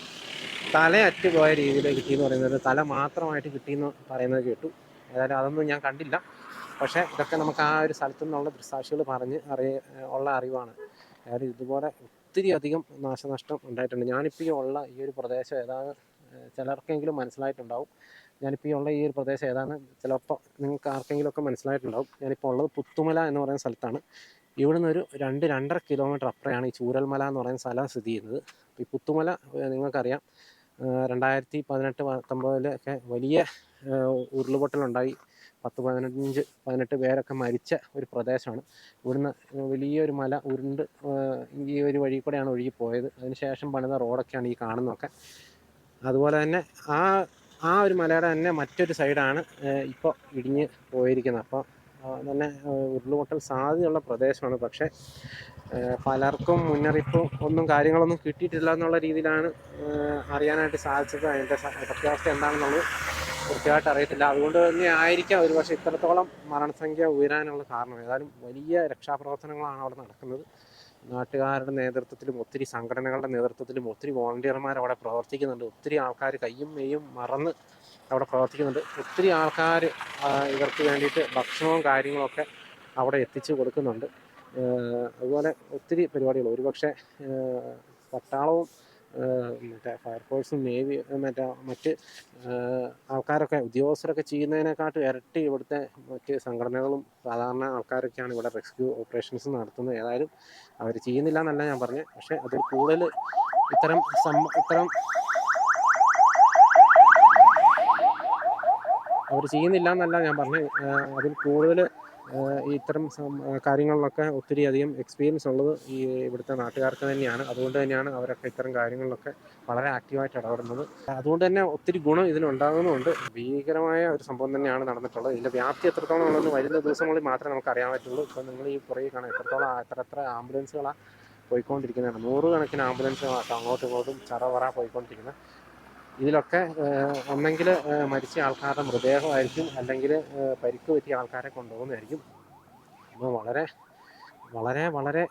തല അറ്റുപോയ രീതിയിൽ കിട്ടിയെന്ന് പറയുന്നത്, തല മാത്രമായിട്ട് കിട്ടിയെന്ന് പറയുന്നത് കേട്ടു. ഏതായാലും അതൊന്നും ഞാൻ കണ്ടില്ല. പക്ഷേ ഇതൊക്കെ നമുക്ക് ആ ഒരു സ്ഥലത്തു നിന്നുള്ള ദൃക്സാക്ഷികൾ പറഞ്ഞ് ഉള്ള അറിവാണ്. അതായത് ഇതുപോലെ ഒത്തിരി അധികം നാശനഷ്ടം ഉണ്ടായിട്ടുണ്ട്. ഞാനിപ്പോൾ ഈ ഒരു പ്രദേശം ഏതാണ് ചിലർക്കെങ്കിലും മനസ്സിലായിട്ടുണ്ടാവും. ഞാനിപ്പോൾ ഈ ഒരു പ്രദേശം ഏതാണ് ചിലപ്പോൾ നിങ്ങൾക്ക് ആർക്കെങ്കിലും ഒക്കെ മനസ്സിലായിട്ടുണ്ടാവും. ഞാനിപ്പോൾ ഉള്ളത് പുത്തുമല എന്ന് പറയുന്ന സ്ഥലത്താണ്. ഇവിടുന്ന് ഒരു 2-2.5 കിലോമീറ്റർ അപ്പുറമാണ് ഈ ചൂരൽമല എന്ന് പറയുന്ന സ്ഥലം സ്ഥിതി ചെയ്യുന്നത്. ഈ പുത്തുമല നിങ്ങൾക്കറിയാം, 2018-19 വലിയ ഉരുളുപൊട്ടലുണ്ടായി. 10-15-18 പേരൊക്കെ മരിച്ച ഒരു പ്രദേശമാണ്. ഇവിടുന്ന് വലിയൊരു മല ഉരുണ്ട് ഈ ഒരു വഴി കൂടെയാണ് ഒഴുകി പോയത്. അതിനുശേഷം പണിത റോഡൊക്കെയാണ് ഈ കാണുന്നതൊക്കെ. അതുപോലെ തന്നെ ആ ഒരു മലയുടെ തന്നെ മറ്റൊരു സൈഡാണ് ഇപ്പോൾ ഇടിഞ്ഞ് പോയിരിക്കുന്നത്. അപ്പോൾ തന്നെ ഉരുൾപൊട്ടൽ സാധ്യതയുള്ള പ്രദേശമാണ്. പക്ഷേ പലർക്കും മുന്നറിയിപ്പും കാര്യങ്ങളൊന്നും കിട്ടിയിട്ടില്ല എന്നുള്ള രീതിയിലാണ് അറിയാനായിട്ട് സാധിച്ചത്. അതിൻ്റെ സത്യാവസ്ഥ എന്താണെന്നുള്ളത് കൃത്യമായിട്ട് അറിയത്തില്ല. അതുകൊണ്ട് തന്നെ ആയിരിക്കാം ഒരുപക്ഷെ ഇത്രത്തോളം മരണസംഖ്യ ഉയരാനുള്ള കാരണം. ഏതായാലും വലിയ രക്ഷാപ്രവർത്തനങ്ങളാണ് അവിടെ നടക്കുന്നത്. നാട്ടുകാരുടെ നേതൃത്വത്തിലും ഒത്തിരി സംഘടനകളുടെ നേതൃത്വത്തിലും ഒത്തിരി വോളണ്ടിയർമാർ അവിടെ പ്രവർത്തിക്കുന്നുണ്ട്. ഒത്തിരി ആൾക്കാർ കയ്യും മെയ്യും മറന്ന് അവിടെ പ്രവർത്തിക്കുന്നുണ്ട്. ഒത്തിരി ആൾക്കാർ ഇവർക്ക് വേണ്ടിയിട്ട് ഭക്ഷണവും കാര്യങ്ങളൊക്കെ അവിടെ എത്തിച്ചു കൊടുക്കുന്നുണ്ട്. അതുപോലെ ഒത്തിരി പരിപാടികൾ, ഒരുപക്ഷെ പട്ടാളവും മറ്റേ ഫയർഫോഴ്സും നേവി മറ്റ് ആൾക്കാരൊക്കെ ഉദ്യോഗസ്ഥരൊക്കെ ചെയ്യുന്നതിനെക്കാട്ടും ഇരട്ടി ഇവിടുത്തെ മറ്റ് സംഘടനകളും സാധാരണ ആൾക്കാരൊക്കെയാണ് ഇവിടെ റെസ്ക്യൂ ഓപ്പറേഷൻസ് നടത്തുന്നത്. ഏതായാലും അവർ ചെയ്യുന്നില്ല എന്നല്ല ഞാൻ പറഞ്ഞത്. പക്ഷേ അതിൽ കൂടുതൽ ഇത്തരം അവർ ചെയ്യുന്നില്ല എന്നല്ല ഞാൻ പറഞ്ഞത്. അതിൽ കൂടുതൽ ഇത്തരം കാര്യങ്ങളിലൊക്കെ ഒത്തിരി അധികം എക്സ്പീരിയൻസ് ഉള്ളത് ഈ ഇവിടുത്തെ നാട്ടുകാർക്ക് തന്നെയാണ്. അതുകൊണ്ട് തന്നെയാണ് അവരൊക്കെ ഇത്തരം കാര്യങ്ങളിലൊക്കെ വളരെ ആക്റ്റീവായിട്ട് ഇടപെടുന്നത്. അതുകൊണ്ട് തന്നെ ഒത്തിരി ഗുണം ഇതിനുണ്ടാകുന്നുമുണ്ട്. ഭീകരമായ ഒരു സംഭവം തന്നെയാണ് നടന്നിട്ടുള്ളത്. ഇതിൻ്റെ വ്യാപ്തി എത്രത്തോളം ഉള്ളതെന്ന് വരുന്ന ദിവസങ്ങളിൽ മാത്രമേ നമുക്ക് അറിയാൻ പറ്റുള്ളൂ. ഇപ്പോൾ നിങ്ങൾ ഈ പുറകെ കാണാം എത്ര ആംബുലൻസുകളാണ് പോയിക്കൊണ്ടിരിക്കുന്നതാണ്. 100 കണക്കിന് ആംബുലൻസുകളാണ് അങ്ങോട്ടും ഇങ്ങോട്ടും ചറവറ പോയിക്കൊണ്ടിരിക്കുന്നത്. ഇതിലൊക്കെ ഒന്നെങ്കിൽ മരിച്ച ആൾക്കാരുടെ മൃതദേഹമായിരിക്കും, അല്ലെങ്കിൽ പരിക്ക് പറ്റിയ ആൾക്കാരെ കൊണ്ടുപോകുന്നതായിരിക്കും. അപ്പോൾ വളരെ വളരെ വളരെ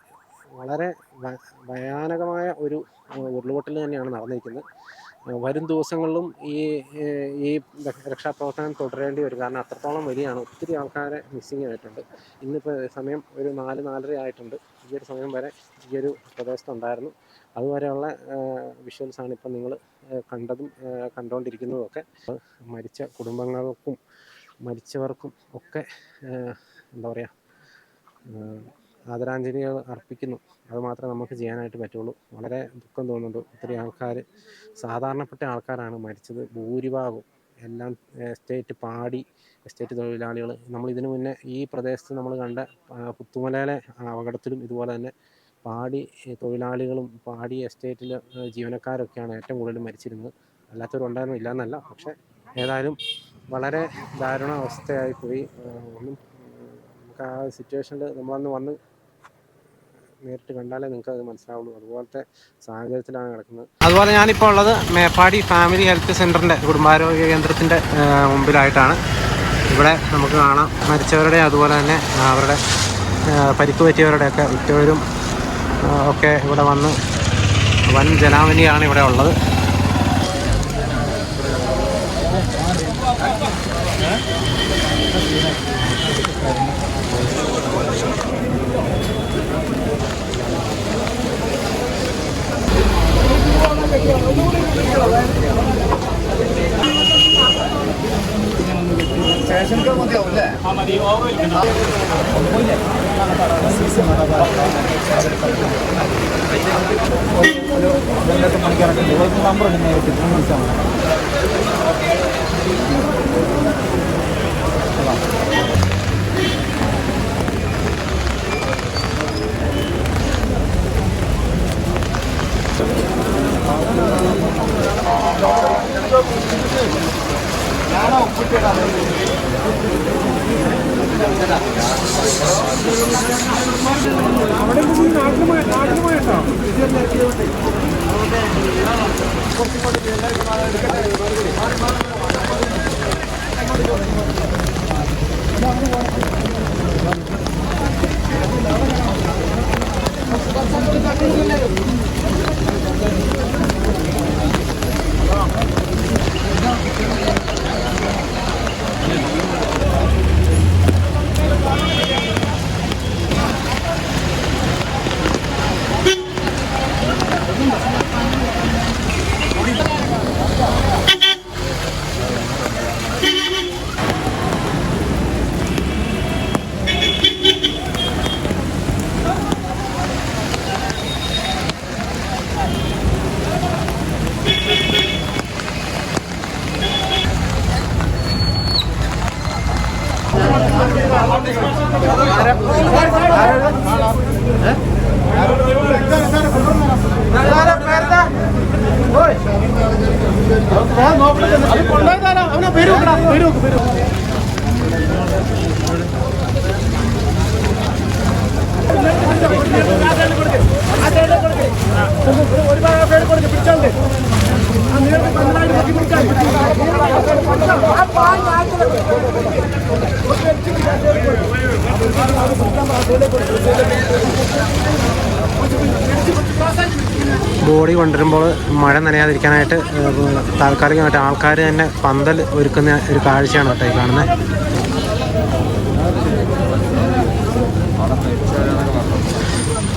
വളരെ ഭയാനകമായ ഒരു ഉരുൾപൊട്ടൽ തന്നെയാണ് നടന്നിരിക്കുന്നത്. വരും ദിവസങ്ങളിലും ഈ രക്ഷാപ്രവർത്തനം തുടരേണ്ടി വരും. കാരണം അത്രത്തോളം വലിയാണ്. ഒത്തിരി ആൾക്കാരെ മിസ്സിങ് ആയിട്ടുണ്ട്. ഇന്നിപ്പോൾ സമയം ഒരു 4-4:30 ആയിട്ടുണ്ട്. ഈ ഒരു സമയം വരെ ഈ ഒരു പ്രദേശത്തുണ്ടായിരുന്നു. അതുവരെയുള്ള വിഷ്വൽസാണ് ഇപ്പം നിങ്ങൾ കണ്ടുകൊണ്ടിരിക്കുന്നതൊക്കെ. മരിച്ച കുടുംബങ്ങൾക്കും മരിച്ചവർക്കും ഒക്കെ എന്താ പറയുക, ആദരാഞ്ജലികൾ അർപ്പിക്കുന്നു. അതുമാത്രമേ നമുക്ക് ചെയ്യാനായിട്ട് പറ്റുള്ളൂ. വളരെ ദുഃഖം തോന്നുന്നുണ്ട്. ഒത്തിരി ആൾക്കാർ, സാധാരണപ്പെട്ട ആൾക്കാരാണ് മരിച്ചത്. ഭൂരിഭാഗവും എല്ലാം എസ്റ്റേറ്റ് തൊഴിലാളികൾ. നമ്മളിതിനു മുന്നേ ഈ പ്രദേശത്ത് നമ്മൾ കണ്ട പുത്തുമലയിലെ അപകടത്തിലും ഇതുപോലെ തന്നെ പാടി തൊഴിലാളികളും പാടി എസ്റ്റേറ്റിലെ ജീവനക്കാരൊക്കെയാണ് ഏറ്റവും കൂടുതൽ മരിച്ചിരുന്നത്. അല്ലാത്തവരുണ്ടായിരുന്നു, ഇല്ല എന്നല്ല. പക്ഷേ ഏതായാലും വളരെ ദാരുണ അവസ്ഥയായിപ്പോയി. ഒന്നും നമുക്ക് ആ സിറ്റുവേഷനിൽ നമ്മളന്ന് വന്ന് നേരിട്ട് കണ്ടാലേ നിങ്ങൾക്ക് അത് മനസ്സിലാവുള്ളൂ. അതുപോലത്തെ സാഹചര്യത്തിലാണ് കിടക്കുന്നത്. അതുപോലെ ഞാനിപ്പോൾ ഉള്ളത് മേപ്പാടി ഫാമിലി ഹെൽത്ത് സെൻ്ററിൻ്റെ കുടുംബാരോഗ്യ കേന്ദ്രത്തിൻ്റെ മുമ്പിലായിട്ടാണ്. ഇവിടെ നമുക്ക് കാണാം മരിച്ചവരുടെ അതുപോലെ തന്നെ അവരുടെ പരിക്ക് പറ്റിയവരുടെയൊക്കെ ഉറ്റവരും ഒക്കെ ഇവിടെ വന്ന് വൻ ജനാവലിയാണ് ഇവിടെ ഉള്ളത്. ബോഡി കൊണ്ടുവരുമ്പോൾ മഴ നനയാതിരിക്കാനായിട്ട് താൽക്കാലികമായിട്ട് ആൾക്കാർ തന്നെ പന്തൽ ഒരുക്കുന്ന ഒരു കാഴ്ചയാണ് കേട്ടോ ഈ കാണുന്നത്.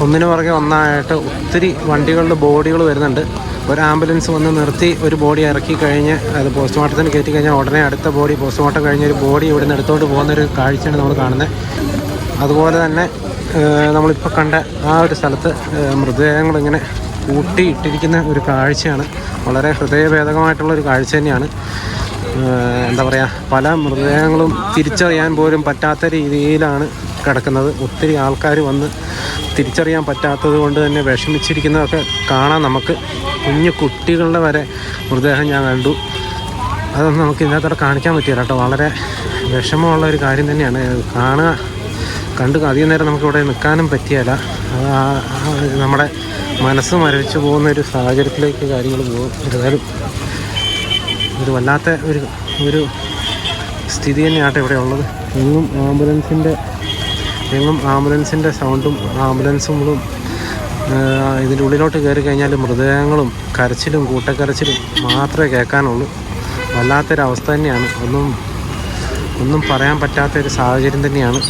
ഒന്നിനു പുറകെ ഒന്നായിട്ട് ഒത്തിരി വണ്ടികളുടെ ബോഡികൾ വരുന്നുണ്ട്. ഒരു ആംബുലൻസ് വന്ന് നിർത്തി ഒരു ബോഡി ഇറക്കി കഴിഞ്ഞ് അത് പോസ്റ്റ്മോർട്ടത്തിന് കയറ്റി കഴിഞ്ഞാൽ ഉടനെ അടുത്ത ബോഡി പോസ്റ്റ്മോർട്ടം കഴിഞ്ഞ ഒരു ബോഡി ഇവിടെ നിന്ന് എടുത്തുകൊണ്ട് പോകുന്നൊരു കാഴ്ചയാണ് നമ്മൾ കാണുന്നത്. അതുപോലെ തന്നെ നമ്മളിപ്പോൾ കണ്ട ആ ഒരു സ്ഥലത്ത് മൃതദേഹങ്ങളിങ്ങനെ കൂട്ടിയിട്ടിരിക്കുന്ന ഒരു കാഴ്ചയാണ്. വളരെ ഹൃദയഭേദകമായിട്ടുള്ളൊരു കാഴ്ച തന്നെയാണ്. എന്താ പറയുക, പല മൃതദേഹങ്ങളും തിരിച്ചറിയാൻ പോലും പറ്റാത്ത രീതിയിലാണ് കിടക്കുന്നത്. ഒത്തിരി ആൾക്കാർ വന്ന് തിരിച്ചറിയാൻ പറ്റാത്തത് കൊണ്ട് തന്നെ വിഷമിച്ചിരിക്കുന്നതൊക്കെ കാണാൻ നമുക്ക്. കുഞ്ഞു കുട്ടികളുടെ വരെ മൃതദേഹം ഞാൻ കണ്ടു. അതൊന്നും നമുക്ക് ഇതിനകത്തോടെ കാണിക്കാൻ പറ്റില്ല കേട്ടോ. വളരെ വിഷമമുള്ള ഒരു കാര്യം തന്നെയാണ്. കണ്ട് അധികം നേരം നമുക്കിവിടെ നിൽക്കാനും പറ്റിയല്ല. നമ്മുടെ മനസ്സ് മരവിച്ചു പോകുന്ന ഒരു സാഹചര്യത്തിലേക്ക് കാര്യങ്ങൾ പോകും. ഏതായാലും ഇത് വല്ലാത്ത ഒരു സ്ഥിതി തന്നെയാട്ടെ ഇവിടെ ഉള്ളത്. എങ്ങും ആംബുലൻസിൻ്റെ സൗണ്ടും ആംബുലൻസുകളും ഇതിൻ്റെ ഉള്ളിലോട്ട് കയറി കഴിഞ്ഞാൽ മൃതദേഹങ്ങളും കരച്ചിലും കൂട്ടക്കരച്ചിലും മാത്രമേ കേൾക്കാനുള്ളൂ. വല്ലാത്തൊരവസ്ഥ തന്നെയാണ്. ഒന്നും പറയാൻ പറ്റാത്തൊരു സാഹചര്യം തന്നെയാണ്.